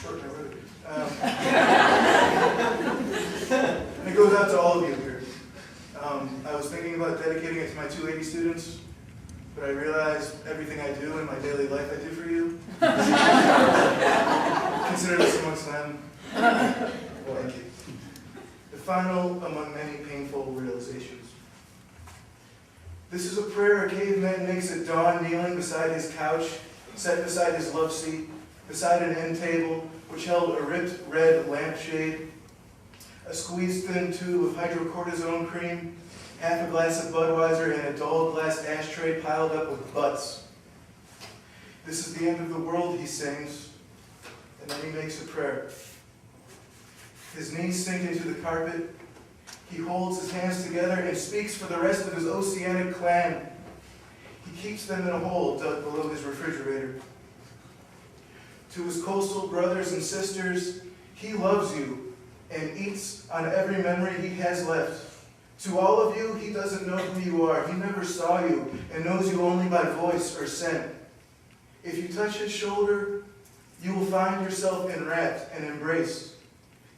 short and I wrote it. And it goes out to all of you here. I was thinking about dedicating it to my 280 students, but I realized everything I do in my daily life I do for you. Consider this amongst them. Thank you. The final among many painful realizations. This is a prayer a caveman makes at dawn, kneeling beside his couch, set beside his love seat, beside an end table, which held a ripped red lampshade, a squeezed thin tube of hydrocortisone cream, half a glass of Budweiser, and a dull glass ashtray piled up with butts. This is the end of the world, he sings, and then he makes a prayer. His knees sink into the carpet. He holds his hands together and speaks for the rest of his oceanic clan. He keeps them in a hole dug below his refrigerator. To his coastal brothers and sisters, he loves you and eats on every memory he has left. To all of you, he doesn't know who you are. He never saw you and knows you only by voice or scent. If you touch his shoulder, you will find yourself enwrapped and embraced.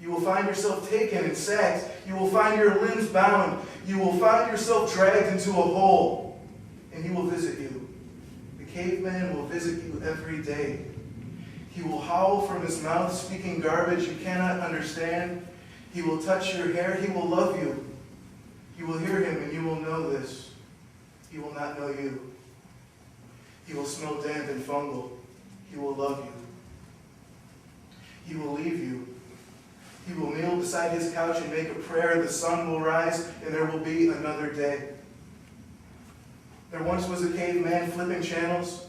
You will find yourself taken and sacked. You will find your limbs bound. You will find yourself dragged into a hole. And he will visit you. The caveman will visit you every day. He will howl from his mouth, speaking garbage you cannot understand. He will touch your hair. He will love you. You will hear him and you will know this. He will not know you. He will smell damp and fungal. He will love you. He will leave you. He will kneel beside his couch and make a prayer. The sun will rise and there will be another day. There once was a caveman flipping channels,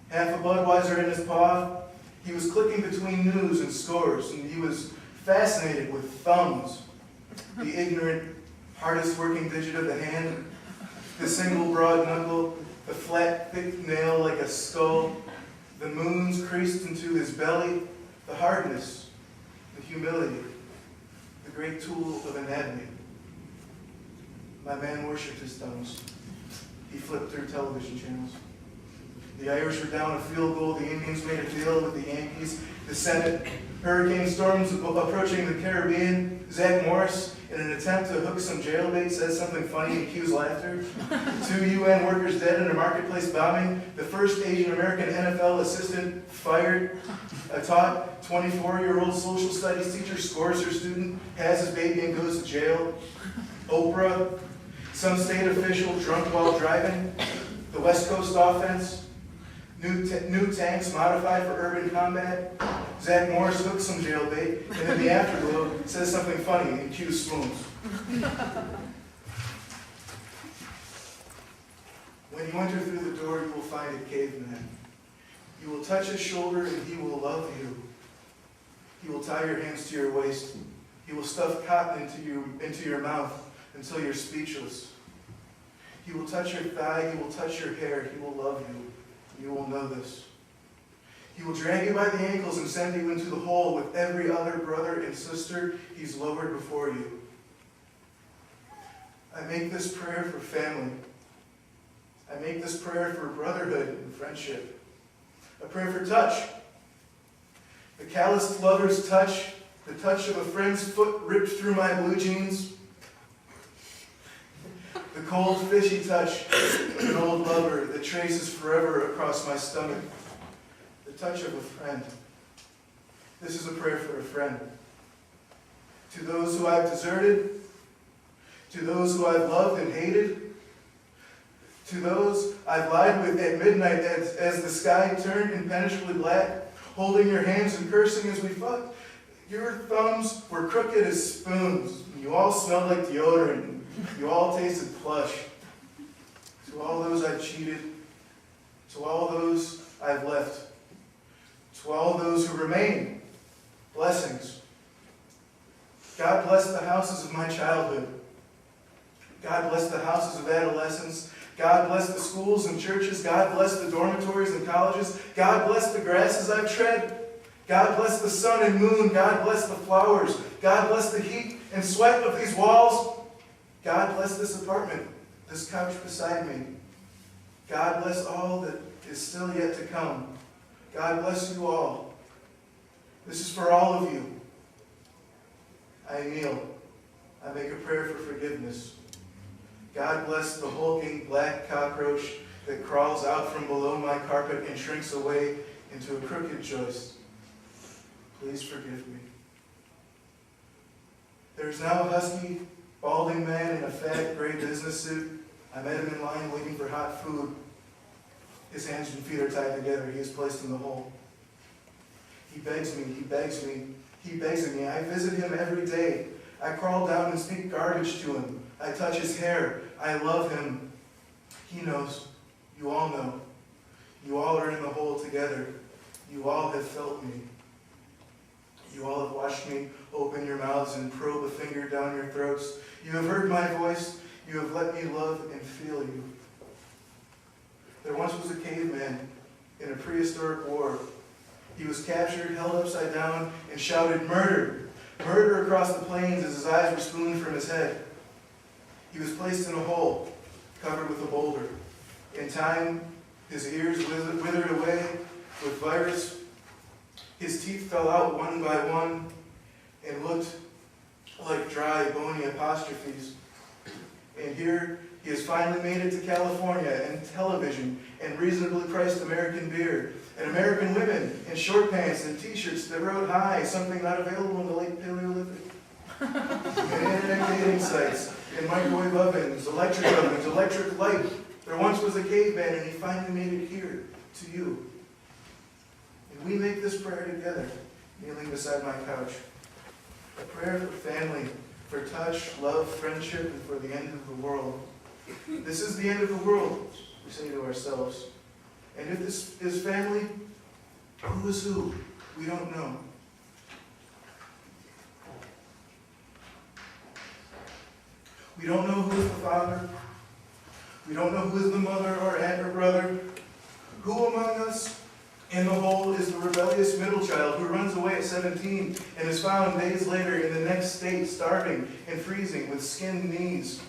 half a Budweiser in his paw. He was clicking between news and scores, and he was fascinated with thumbs, the ignorant, hardest working digit of the hand, the single broad knuckle, the flat, thick nail like a skull, the moons creased into his belly, the hardness, the humility, the great tool of anatomy. My man worshipped his thumbs. He flipped through television channels. The Irish were down a field goal. The Indians made a deal with the Yankees. The Senate. Hurricane storms approaching the Caribbean. Zach Morris, in an attempt to hook some jailbait, says something funny and cues laughter. 2 UN workers dead in a marketplace bombing. The first Asian American NFL assistant fired. A taut 24-year-old social studies teacher scores her student, has his baby, and goes to jail. Oprah. Some state official drunk while driving. The West Coast offense. New tanks modified for urban combat. Zach Morris hooks some jailbait, and in the afterglow says something funny and cues swoons. When you enter through the door, you will find a caveman. You will touch his shoulder, and he will love you. He will tie your hands to your waist. He will stuff cotton into your mouth until you're speechless. He will touch your thigh. He will touch your hair. He will love you. You will know this. He will drag you by the ankles and send you into the hole with every other brother and sister he's lowered before you. I make this prayer for family. I make this prayer for brotherhood and friendship. A prayer for touch. The calloused lover's touch, the touch of a friend's foot ripped through my blue jeans. The cold, fishy touch of an old lover that traces forever across my stomach. The touch of a friend. This is a prayer for a friend. To those who I've deserted, to those who I've loved and hated, to those I've lied with at midnight as the sky turned impenetrably black, holding your hands and cursing as we fucked. Your thumbs were crooked as spoons, and you all smelled like deodorant. You all tasted plush. To all those I've cheated, to all those I've left, to all those who remain, blessings. God bless the houses of my childhood. God bless the houses of adolescence. God bless the schools and churches. God bless the dormitories and colleges. God bless the grasses I've tread. God bless the sun and moon. God bless the flowers. God bless the heat and sweat of these walls. God bless this apartment, this couch beside me. God bless all that is still yet to come. God bless you all. This is for all of you. I kneel. I make a prayer for forgiveness. God bless the hulking black cockroach that crawls out from below my carpet and shrinks away into a crooked joist. Please forgive me. There is now a husky, balding man in a fat gray business suit. I met him in line waiting for hot food. His hands and feet are tied together. He is placed in the hole. He begs me, he begs me, he begs me. I visit him every day. I crawl down and speak garbage to him. I touch his hair. I love him. He knows. You all know. You all are in the hole together. You all have felt me. You all have watched me open your mouths and probe a finger down your throats. You have heard my voice. You have let me love and feel you. There once was a caveman in a prehistoric war. He was captured, held upside down, and shouted, "Murder! Murder!" across the plains as his eyes were spooned from his head. He was placed in a hole, covered with a boulder. In time, his ears withered away with virus. His teeth fell out one by one and looked like dry, bony apostrophes. And here he has finally made it to California and television and reasonably priced American beer and American women in short pants and t-shirts that wrote "Hi," something not available in the late Paleolithic. And internet dating sites and microwave ovens, electric light. There once was a caveman and he finally made it here to you. And we make this prayer together, kneeling beside my couch. A prayer for family, for touch, love, friendship, and for the end of the world. This is the end of the world, we say to ourselves. And if this is family, who is who? We don't know. We don't know who is the father. We don't know who is the mother or aunt or brother. Who among us in the hole is the rebellious middle child who runs away at 17 and is found days later in the next state, starving and freezing with skinned knees?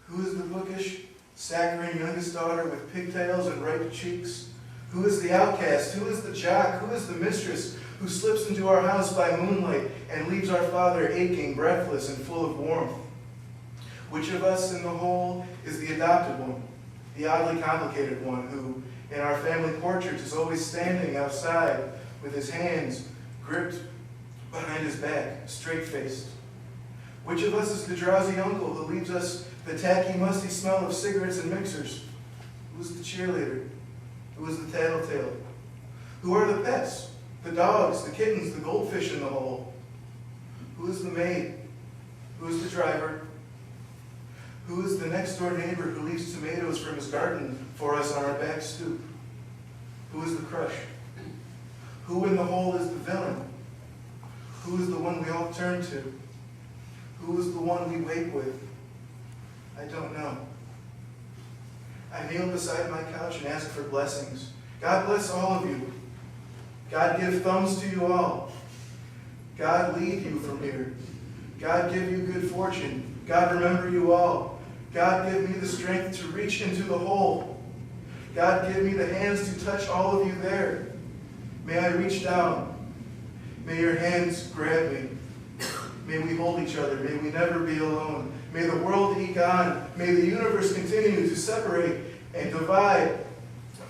Who is the bookish, saccharine youngest daughter with pigtails and ripe cheeks? Who is the outcast? Who is the jock? Who is the mistress who slips into our house by moonlight and leaves our father aching, breathless, and full of warmth? Which of us in the hole is the adopted one, the oddly complicated one who, in our family portraits, is always standing outside with his hands gripped behind his back, straight-faced? Which of us is the drowsy uncle who leaves us the tacky, musty smell of cigarettes and mixers? Who is the cheerleader? Who is the tattletale? Who are the pets? The dogs, the kittens, the goldfish in the hole? Who is the maid? Who is the driver? Who is the next-door neighbor who leaves tomatoes from his garden for us on our back stoop? Who is the crush? Who in the hole is the villain? Who is the one we all turn to? Who is the one we wake with? I don't know. I kneel beside my couch and ask for blessings. God bless all of you. God give thumbs to you all. God lead you from here. God give you good fortune. God remember you all. God give me the strength to reach into the hole. God give me the hands to touch all of you there. May I reach down. May your hands grab me. May we hold each other. May we never be alone. May the world eke on. May the universe continue to separate and divide.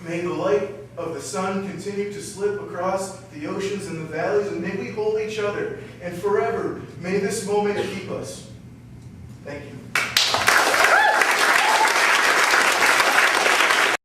May the light of the sun continue to slip across the oceans and the valleys, and may we hold each other. And forever, may this moment keep us. Thank you.